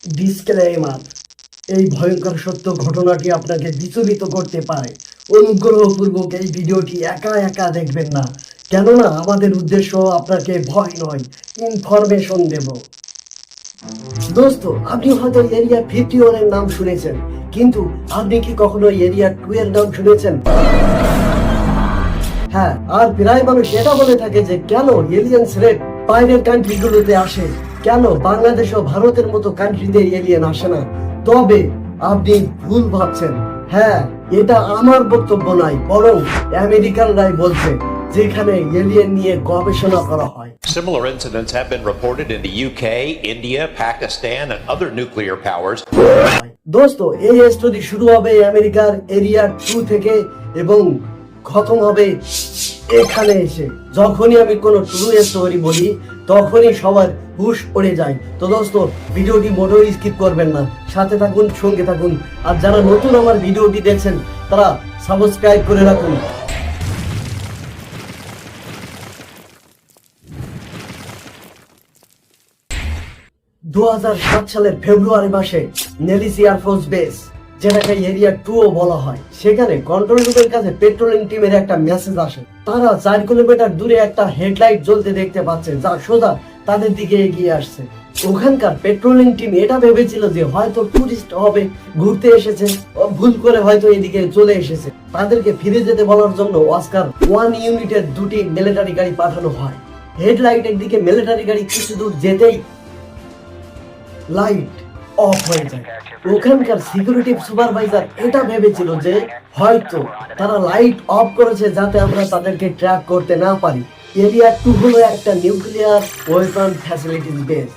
Disclaimer, এই ভয়ঙ্কর সত্য ঘটনাটি আপনাকে বিচলিত করতে পারে। অনুগ্রহপূর্বক এই ভিডিওটি একা একা দেখবেন না, কেননা আমাদের উদ্দেশ্য আপনাকে ভয় নয়, ইনফরমেশন দেব। দোস্ত, আপনি হয়তো এরিয়া 51 এর নাম শুনেছেন, কিন্তু আপনি কি কখনো এরিয়া 2 এর নাম শুনেছেন? হ্যাঁ, আর প্রায় মানুষ এটা বলে থাকে যে কেন এলিয়েন থ্রেট বাইরের কান্ট্রিগুলোতে আসে, কেন বাংলাদেশ ও ভারতের মতো কান্ট্রিতে এলিয়েন আসে না। তবে আপনি ভুল ভাবছেন। হ্যাঁ, এটা আমার বক্তব্য নয়, বরং আমেরিকানরাই বলছে, যেখানে এলিয়েন নিয়ে গবেষণা করা হয়। Similar incidents have been reported in the UK, India, Pakistan, and other nuclear powers. দোস্ত, এই স্টোরি শুরু হবে আমেরিকার এরিয়া 2 থেকে এবং খতম হবে এখানে এসে। যখনই আমি কোনো ট্রু স্টোরি বলি, তখনই সবার হুশ উড়ে যায়। তো দোস্ত, ভিডিওটি মোটেও স্কিপ করবেন না, সাথে থাকুন, সঙ্গে থাকুন। আর যারা নতুন আমার ভিডিওটি দেখছেন, তারা সাবস্ক্রাইব করে রাখুন। 2007 সালের ফেব্রুয়ারি মাসে নেলিস এয়ারফোর্স বেস, যেটাকে এরিয়া 2 বলা হয়, সেখানে কন্ট্রোল রুমের কাছে পেট্রোলিং টিমের একটা মেসেজ আসে। তারা 4 কিলোমিটার দূরে একটা হেডলাইট জ্বলতে দেখতে পাচ্ছে, যা সোজা তাদের দিকে এগিয়ে আসছে। ওখানকার পেট্রোলিং টিম এটা ভেবেছিল যে হয়তো টুরিস্ট হবে, ঘুরতে এসেছে, ভুল করে হয়তো এদিকে চলে এসেছে। তাদেরকে ফিরে যেতে বলার জন্য অস্কার 1 ইউনিটের 2টি মিলিটারি গাড়ি পাঠানো হয়। হেডলাইটের দিকে মিলিটারি গাড়ি কিছু দূর যেতেই লাইট অফ হয়ে যায়। ওখানকার সিকিউরিটি সুপারভাইজার এটা ভেবেছিল যে হয়তো তারা লাইট অফ করেছে যাতে আমরা তাদেরকে ট্র্যাক করতে না পারি। এরিয়া 2 হলো একটা নিউক্লিয়ার ওয়েপন ফ্যাসিলিটিস বেস।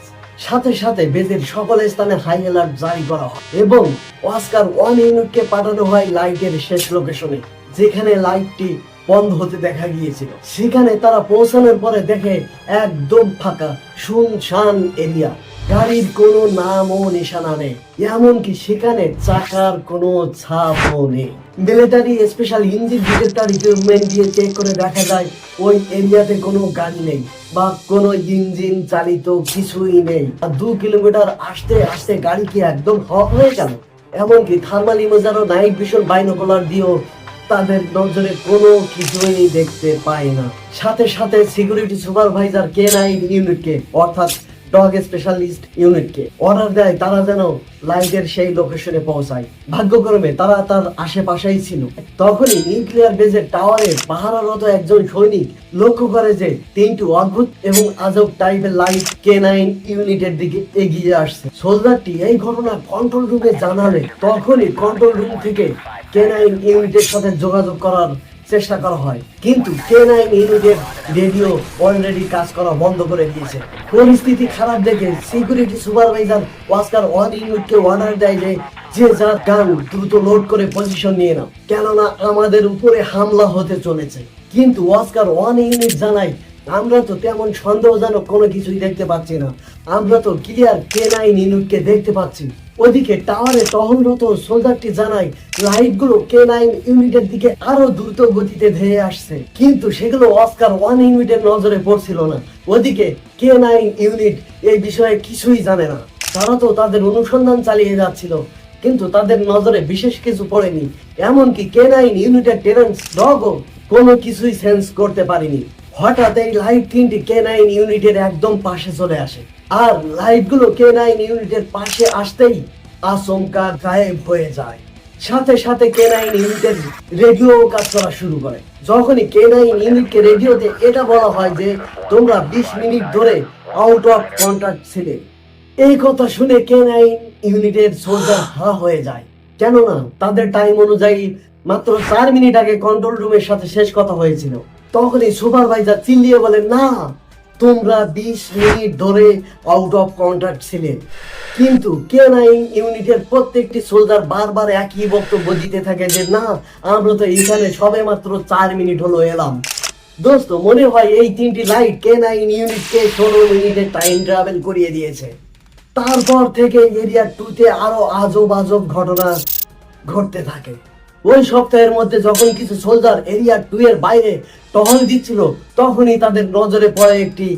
সাথে সাথে বেজের সকল স্থানে হাই অ্যালার্ট জারি করা হয় এবং অস্কার 1 ইউনিটকে পাঠানো হয় লাইটের শেষ লোকেশনে, যেখানে লাইটটি বন্ধ হতে দেখা গিয়েছিল। সেখানে তারা পৌঁছানোর পরে দেখে একদম ফাঁকা শুনশান এরিয়া, গাড়ির কোনো নাম ও নিশানা নেই, এমনকি সেখানে চাকার কোনো ছাপও নেই। Military special engine detector equipment দিয়ে চেক করে দেখা যায় ওই এরিয়াতে কোনো গাড়ি নেই বা কোনো ইঞ্জিন চালিত কিছুই নেই। আর 2 কিলোমিটার আসতে আসতে গাড়ি কি একদম হক হয়ে গেল। এমনকি থার্মাল ইমেজার ও নাইট ভিশন বাইনোকুলার দিয়েও তাদের নজরে কোনো কিছুই দেখতে পায় না। সাথে সাথে সিকিউরিটি সুপারভাইজার K9 ইউনিটকে, অর্থাৎ ডগ স্পেশালিস্ট ইউনিটকে অর্ডার দেয় তারা যেন লাইটের সেই লোকেশনে পৌঁছায়। ভাগ্যক্রমে তারা তার আশেপাশেই ছিল। তখনই নিউক্লিয়ার বেজের টাওয়ারে পাহারারত একজন সৈনিক লক্ষ্য করে যে 3টি অদ্ভুত এবং আজব টাইপের লাইট K9 ইউনিটের দিকে এগিয়ে আসছে। সোলজারটি এই ঘটনা কন্ট্রোল রুমে জানালে তখনই কন্ট্রোল রুম থেকে K9 ইউনিটের সাথে যোগাযোগ করার চেষ্টা করা হয়, কিন্তু K9 ইউনিটের রেডিও অলরেডি কাজ করা বন্ধ করে দিয়েছে। পরিস্থিতি খারাপ দেখে সিকিউরিটি সুপারভাইজার অস্কার 1 ইউনিটকে অর্ডার দেয় যে যার গান দ্রুত লোড করে পজিশন নিয়ে নাও, কেননা আমাদের উপরে হামলা হতে চলেছে। কিন্তু অস্কার 1 ইউনিট জানায়, আমরা তো তেমন সন্দেহজনক কোনো কিছুই দেখতে পাচ্ছি না, আমরা তো ক্লিয়ার K9 ইউনিটকে দেখতে পাচ্ছি। ওদিকে টাওয়ারে টহলরত সোলজারটি জানায় লাইটগুলো K9 ইউনিটের দিকে আরো দ্রুত গতিতে ধেয়ে আসছে, কিন্তু সেগুলো অস্কার 1 ইউনিটের নজরে পড়ছিল না। ওদিকে K9 ইউনিট এই বিষয়ে কিছুই জানে না। তারা তো তাদের অনুসন্ধান চালিয়ে যাচ্ছিল, কিন্তু তাদের নজরে বিশেষ কিছু পড়েনি। এমনকি K9 ইউনিটের টেরেন্স ডগও কোনো কিছুই সেন্স করতে পারেনি। হঠাৎ এই লাইট 3টি K9 ইউনিটের একদম পাশে চলে আসে, আর লাইটগুলো K9 ইউনিটের পাশে আসতেই আচমকা গায়েব হয়ে যায়। সাথে সাথে K9 ইউনিটের রেডিও কাজ করা শুরু করে। যখনই K9 ইউনিটকে রেডিওতে এটা বলা হয় যে তোমরা 20 মিনিট ধরে আউট অফ কন্ট্যাক্ট ছিলে, এই কথা শুনে K9 ইউনিটের সোলজার হা হয়ে যায়, কেননা তাদের টাইম অনুযায়ী মাত্র 4 মিনিট আগে কন্ট্রোল রুমের সাথে শেষ কথা হয়েছিল। তখনই সুপারভাইজার চিল্লিয়ে বলে, না, তোমরা 20 মিনিট ধরে আউট অফ কন্ট্যাক্ট ছিলে। কিন্তু K9 ইউনিটের প্রত্যেকটি সোলজার বারবার একই বক্তব্য দিতে থাকে যে না, আমরা তো এখানে সবে মাত্র 4 মিনিট হলো এলাম। দোস্ত, মনে হয় এই 3টি লাইট K9 ইউনিটকে 16 মিনিটের টাইম ট্রাভেল করিয়ে দিয়েছে। তারপর থেকে এরিয়া 2তে আরো আজব আজব ঘটনা ঘটতে থাকে। ওই সপ্তাহের মধ্যে যখন কিছু সোলজার এরিয়া 2 এর বাইরে টহল দিচ্ছিল, তখনই তাদের নজরে পড়ে একটি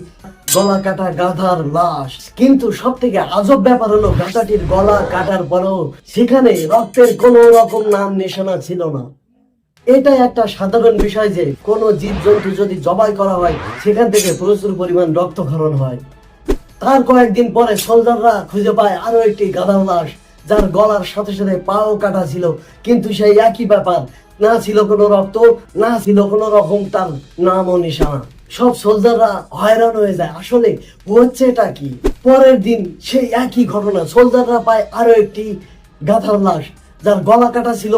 গলা কাটা গাধার লাশ। কিন্তু সব থেকে আজব ব্যাপার হলো গাধাটির গলা কাটার পরও সেখানে রক্তের কোনো রকম নাম নিশানা ছিল না। এটাই একটা সাধারণ বিষয় যে কোনো জীবজন্তু যদি জবাই করা হয় সেখান থেকে প্রচুর পরিমাণ রক্তক্ষরণ হয়। তার কয়েকদিন পরে সোলজাররা খুঁজে পায় আরো একটি গাধার লাশ, যার গলার সাথে সাথে পাও কাটা ছিল, কিন্তু সেই একই ব্যাপার, না ছিল কোনো রক্ত, না ছিল কোনো রকম তার নাম ও নিশানা। সব সোলজাররা হয়রান হয়ে যায়, আসলে হচ্ছে এটা কি। পরের দিন সেই একই ঘটনা, সোলজাররা পায় আরো একটি গাধার লাশ, যার গলা কাটা ছিল,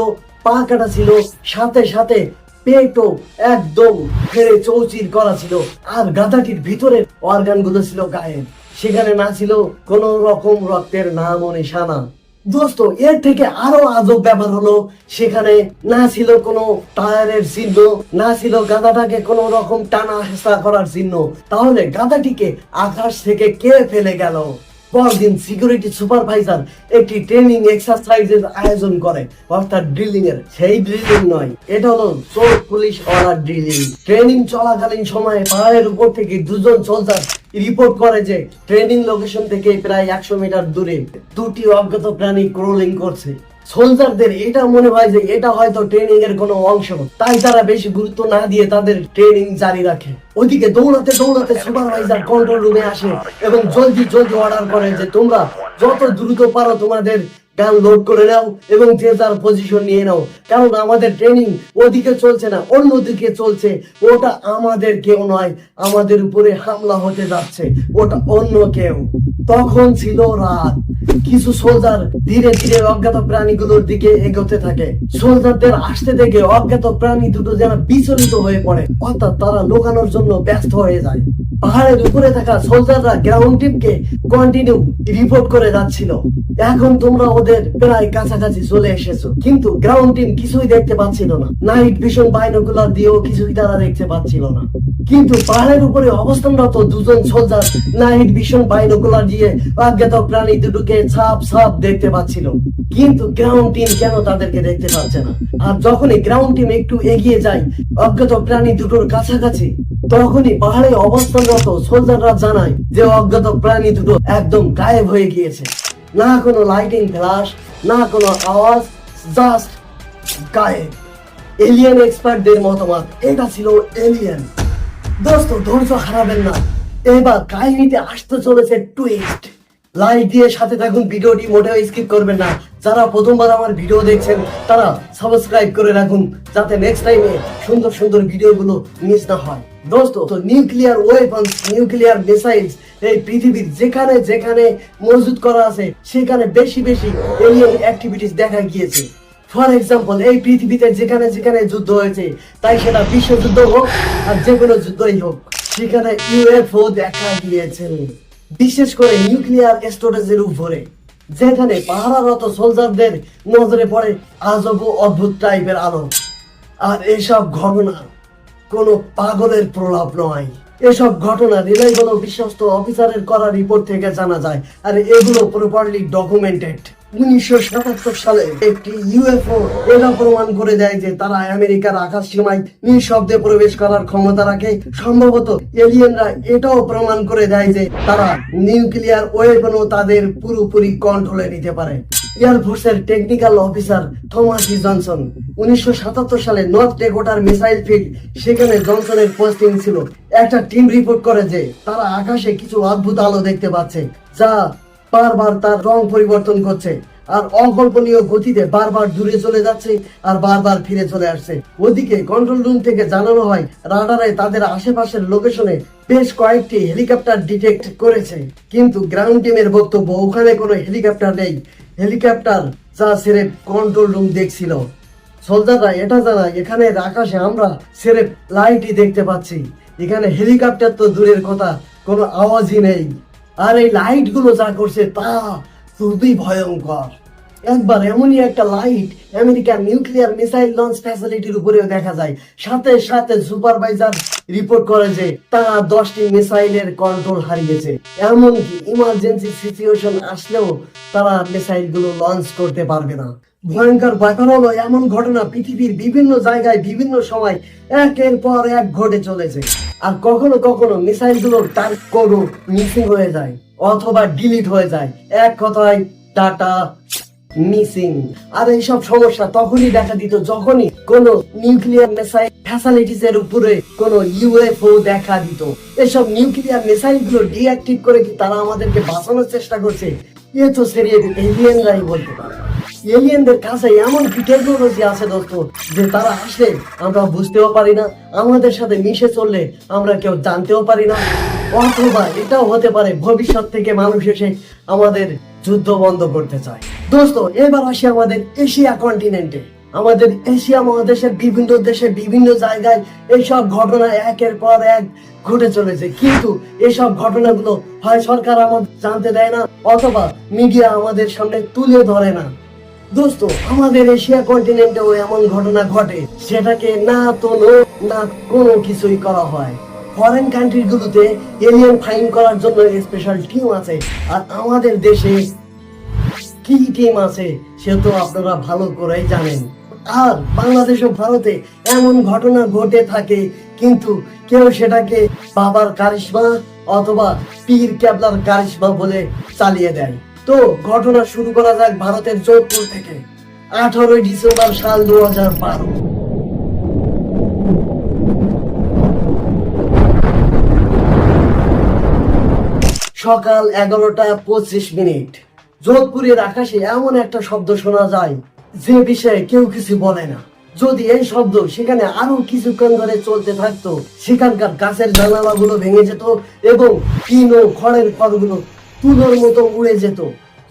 পা কাটা ছিল, সাথে সাথে পেটও একদম ফেরে চৌচির করা ছিল, আর গাধাটির ভিতরে অর্গান গুলো ছিল গায়েব। সেখানে না ছিল কোন রকম রক্তের নাম ও নিশানা। দোস্ত, এর থেকে আরো আজব ব্যাপার হলো সেখানে না ছিল কোনো টায়ারের চিহ্ন, না ছিল গাধাটাকে কোনো রকম টানা হেঁচড়া করার চিহ্ন। তাহলে গাধাটিকে আকাশ থেকে কে ফেলে গেল? পরদিন সিকিউরিটি সুপারভাইজার একটি ট্রেনিং এক্সারসাইজের আয়োজন করে, অর্থাৎ ড্রিলিং এর। সেই ড্রিলিং নয়, এটা হলো চোর পুলিশ অর্ডার ড্রিলিং। ট্রেনিং চলাকালীন সময়ে পাহাড়ের উপর থেকে দুজন সোলজার রিপোর্ট করে যে ট্রেনিং লোকেশন থেকে প্রায় 100 মিটার দূরে দুটি অজ্ঞাত প্রাণী ক্রলিং করছে। সোলজারদের এটা মনে হয় যে এটা হয়তো ট্রেনিং এর কোনো অংশ, তাই তারা বেশি গুরুত্ব না দিয়ে তাদের ট্রেনিং জারি রাখে। ওদিকে দৌড়াতে দৌড়াতে সুপারভাইজার কন্ট্রোল রুমে আসে এবং জলদি জলদি অর্ডার করে যে তোমরা যত দ্রুত পারো তোমাদের গান লোড করে নাও এবং যে যার পজিশন নিয়ে নাও, কারণ আমাদের ট্রেনিং ওদিকে চলছে না, অন্যদিকে চলছে। ওটা আমাদের কেউ নয়, আমাদের উপরে হামলা হতে যাচ্ছে, ওটা অন্য কেউ। তখন ছিল রাত। কিছু সোলজার ধীরে ধীরে অজ্ঞাত প্রাণীগুলোর দিকে এগোতে থাকে। সোলজারদের আসতে দেখে অজ্ঞাত প্রাণী দুটো যেন বিচলিত হয়ে পড়ে, অর্থাৎ তারা লুকানোর জন্য ব্যস্ত হয়ে যায়। পাহাড়ের উপরে থাকা সোলজাররা গ্রাউন্ড টিমকে কন্টিনিউ রিপোর্ট করে যাচ্ছিল, এখন তোমরা ওদের প্রায় কাছাকাছি চলে এসেছো। কিন্তু গ্রাউন্ড টিম কিছুই দেখতে পাচ্ছিল না, নাইট ভিশন বাইনোকুলার দিয়েও কিছুই তারা দেখতে পাচ্ছিল না। কিন্তু পাহাড়ের উপরে অবস্থানরত দুজন সোলজার নাইট ভিশন বাইনোকুলার দিয়ে অজ্ঞাত প্রাণী দুটোকে ছাপ ছাপ দেখতে পাচ্ছিল, কিন্তু গ্রাউন্ড টিম কেন তাদেরকে দেখতে পাচ্ছে না। আর যখনই গ্রাউন্ড টিম একটু এগিয়ে যায় অজ্ঞাত প্রাণী দুটোর কাছাকাছি, তখনই পাহাড়ে অবস্থানরত সোলজাররা জানায় যে অজ্ঞাত প্রাণী দুটো একদম গায়েব হয়ে গিয়েছে। না কোনো লাইটিং ফ্ল্যাশ, না কোনো আওয়াজ, জাস্ট গায়েব। এলিয়েন এক্সপার্টদের মতামত এটা ছিল এলিয়েন। দোস্ত, ধৈর্য হারাবেন না, এবার কাহিনীতে আসতে চলেছে টুইস্ট। লাইক দিয়ে সাথে থাকুন, ভিডিওটি মোটেও স্কিপ করবেন না। যারা প্রথমবার আমার ভিডিও দেখছেন তারা সাবস্ক্রাইব করে রাখুন, যাতে নেক্সট টাইমে সুন্দর সুন্দর ভিডিওগুলো মিস না হয়। দোস্ত, তো নিউক্লিয়ার ওয়েপন্স, নিউক্লিয়ার মিসাইলস এই পৃথিবীর যেখানে যেখানে মজুদ করা আছে সেখানে বেশি বেশি এলিয়েন অ্যাক্টিভিটিস দেখা গিয়েছে। ফর এক্সাম্পল, এই পৃথিবীতে যেখানে যেখানে যুদ্ধ হয়েছে, তাই সেটা বিশ্বযুদ্ধ হোক আর যে কোনো যুদ্ধই হোক, সেখানে ইউএফও দেখা গিয়েছে, বিশেষ করে নিউক্লিয়ার স্টোরেজের উপরে, যেখানে পাহারারত সোলজারদের নজরে পড়ে আজব ও অদ্ভুত টাইপের আলো। আর এসব ঘটনা কোনো পাগলের প্রলাপ নয়, এসব ঘটনা রিলায়েবল ও বিশ্বস্ত অফিসারের করা রিপোর্ট থেকে জানা যায়, আর এগুলো প্রপারলি ডকুমেন্টেড। 1977 সালে একটি ইউএফও এটা প্রমাণ করে দেয় যে তারা আমেরিকার আকাশ সীমায় নিঃশব্দে প্রবেশ করার ক্ষমতা রাখে। সম্ভবত এলিয়েনরা এটাও প্রমাণ করে দেয় যে তারা নিউক্লিয়ার ওয়েপনও তাদের পুরোপুরি কন্ট্রোলে নিতে পারে। এয়ারফোর্সের টেকনিক্যাল অফিসার থমাস ই জনসন 1977 সালে নর্থ ডেকোটার মিসাইল ফিল্ড, সেখানে জনসনের পোস্টিং ছিল। একটা টিম রিপোর্ট করে যে তারা আকাশে কিছু অদ্ভুত আলো দেখতে পাচ্ছে, যা বারবার তার রং পরিবর্তন করছে আর অকল্পনীয় গতিতে বারবার দূরে চলে যাচ্ছে আর বারবার ফিরে চলে আসছে। ওদিকে কন্ট্রোল রুম থেকে জানানো হয় রাডারে তাদের আশেপাশের লোকেশনে বেশ কয়েকটি হেলিকপ্টার ডিটেক্ট করেছে, কিন্তু গ্রাউন্ড টিমের বক্তব্য ওখানে কোনো হেলিকপ্টার নেই। হেলিকপ্টার যা সেরেফ কন্ট্রোল রুম দেখছিল। সোলজাররা এটা জানায় এখানে আকাশে আমরা সেরেফ লাইটই দেখতে পাচ্ছি, এখানে হেলিকপ্টার তো দূরের কথা, কোনো আওয়াজই নেই। আর এই লাইট গুলো যা করছে তা খুবই ভয়ঙ্কর। একবার এমনই একটা লাইট আমেরিকার নিউক্লিয়ার মিসাইল লঞ্চ ফ্যাসিলিটির উপরেও দেখা যায়। সাথে সাথে সুপারভাইজার রিপোর্ট করে যে তারা 10টি মিসাইলের কন্ট্রোল হারিয়েছে, এমনকি ইমার্জেন্সি সিচুয়েশন আসলেও তারা মিসাইল গুলো লঞ্চ করতে পারবে না। ভয়ঙ্কর ব্যাপার হলো এমন ঘটনা পৃথিবীর বিভিন্ন জায়গায় বিভিন্ন সময় একের পর এক ঘটে চলেছে। আর কখনো কখনো মিসাইল গুলো টার্গেট করো মিসিং হয়ে যায় অথবা ডিলিট হয়ে যায়, এক কথায় ডাটা মিসিং। আর এইসব সমস্যা তখনই দেখা দিত যখনই কোনো নিউক্লিয়ার মিসাইল ফ্যাসিলিটিস এর উপরে কোনো ইউএফও দেখা দিত। এসব নিউক্লিয়ার মিসাইল গুলো ডিঅ্যাক্টিভ করে কি তারা আমাদেরকে বাঁচানোর চেষ্টা করছে? এ তো সেরিয়ে এলিয়েনরাই বলতে পারে। এলিয়েনদের কাছে এমন কি টেকনোলজি আছে দোস্ত যে তারা আসলে আমরা বুঝতেও পারি না, আমাদের সাথে মিশে চললে আমরা কেউ জানতেও পারি না। অথবা এটাও হতে পারে ভবিষ্যৎ থেকে মানুষ এসে আমাদের যুদ্ধ বন্ধ করতে চায়। দোস্ত এবার আসি আমাদের এশিয়া কন্টিনেন্টে। আমাদের এশিয়া মহাদেশের বিভিন্ন দেশে বিভিন্ন জায়গায় এইসব ঘটনা একের পর এক ঘটে চলেছে, কিন্তু এসব ঘটনাগুলো হয় সরকার আমাদের জানতে দেয় না অথবা মিডিয়া আমাদের সামনে তুলে ধরে না। দোস্ত আমাদের এশিয়া কন্টিনেন্টেও এমন ঘটনা ঘটে সেটাকে না তোলো না কোনো কিছুই করা হয়। ফরেন কান্ট্রি গুলোতে এলিয়েন ফাইন্ড করার জন্য স্পেশাল টিম আছে, আর আমাদের দেশে কি টিম আছে সে তো আপনারা ভালো করেই জানেন। আর বাংলাদেশ ও ভারতে এমন ঘটনা ঘটে থাকে কিন্তু কেউ সেটাকে বাবার কারিশমা অথবা পীর কেবলার কারিশমা বলে চালিয়ে দেয়। তো ঘটনা শুরু করা যাক ভারতের যোধপুর থেকে। 18 ডিসেম্বর সাল 2012। সকাল 11:25। যোধপুরের আকাশে এমন একটা শব্দ শোনা যায় যে বিষয়ে কেউ কিছু বলে না। যদি এই শব্দ সেখানে আরো কিছুক্ষণ ধরে চলতে থাকতো সেখানকার গাছের জানালাগুলো ভেঙে যেত এবং টিন ও খড়ের ঘরগুলো তুলোর মতো উড়ে যেত।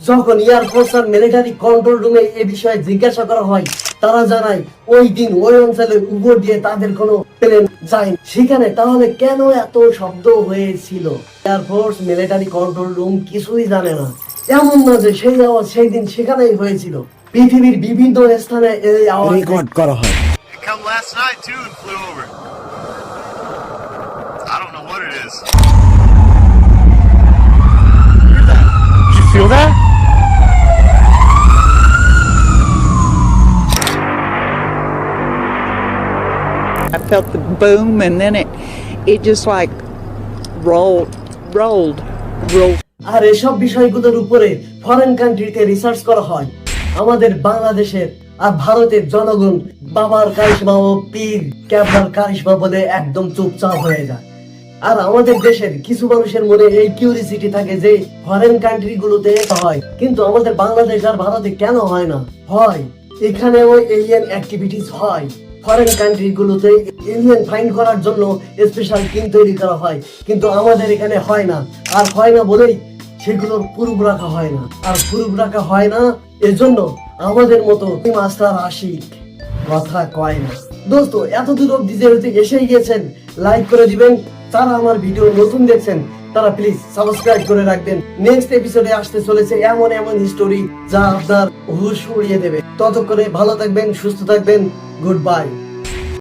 যখন এয়ারফোর্স আর মিলিটারি কন্ট্রোল রুমে এ বিষয়ে জিজ্ঞাসা করা হয় তারা জানায় ওই দিন ওই অঞ্চলের উপর দিয়ে তাদের কোনো প্লেন যায়। সেখানে তাহলে কেন এত শব্দ হয়েছিল? এয়ারফোর্স মিলিটারি কন্ট্রোল রুম কিছুই জানে না। এমন না যে সেই আওয়াজ সেই দিন সেখানেই হয়েছিল, পৃথিবীর বিভিন্ন স্থানে এই আওয়াজ রেকর্ড করা হয়। It come last night too and flew over. I don't know what it is. Did you feel that? I felt the boom and then it just like rolled. আর এসব বিষয়গুলোর উপরে ফরেন কান্ট্রিতে রিসার্চ করা হয়। আমাদের বাংলাদেশের আর ভারতের জনগণ বাবার কারিশমা ও পীর কেবলার কারিশমা বলে একদম চুপচাপ হয়ে যায়। আর আমাদের দেশের কিছু মানুষের মনে এই কিউরিসিটি থাকে যে ফরেন কান্ট্রি গুলোতে হয় কিন্তু আমাদের বাংলাদেশ আর ভারতে কেন হয় না? হয়, এখানেও এলিয়েন অ্যাক্টিভিটিস হয়। ফরেন কান্ট্রি গুলোতে এলিয়েন ফাইন্ড করার জন্য স্পেশাল টিম তৈরি করা হয় কিন্তু আমাদের এখানে হয় না। আর হয় না বলেই সেগুলোর প্রুফ রাখা হয় না। আর প্রুফ রাখা হয় না এজন্য আমাদের মতো মাস্টার আশিক কথা কয় না। দোস্ত এতদূর অব্দি যেহেতু এসে গিয়েছেন লাইক করে দিবেন, যারা আমার ভিডিও নতুন দেখছেন তারা প্লিজ সাবস্ক্রাইব করে রাখবেন। নেক্সট এপিসোডে আসতে চলেছে এমন এমন স্টোরি যা আপনার হুশ উড়িয়ে দেবে। ততক্ষণে ভালো থাকবেন, সুস্থ থাকবেন। Good bye.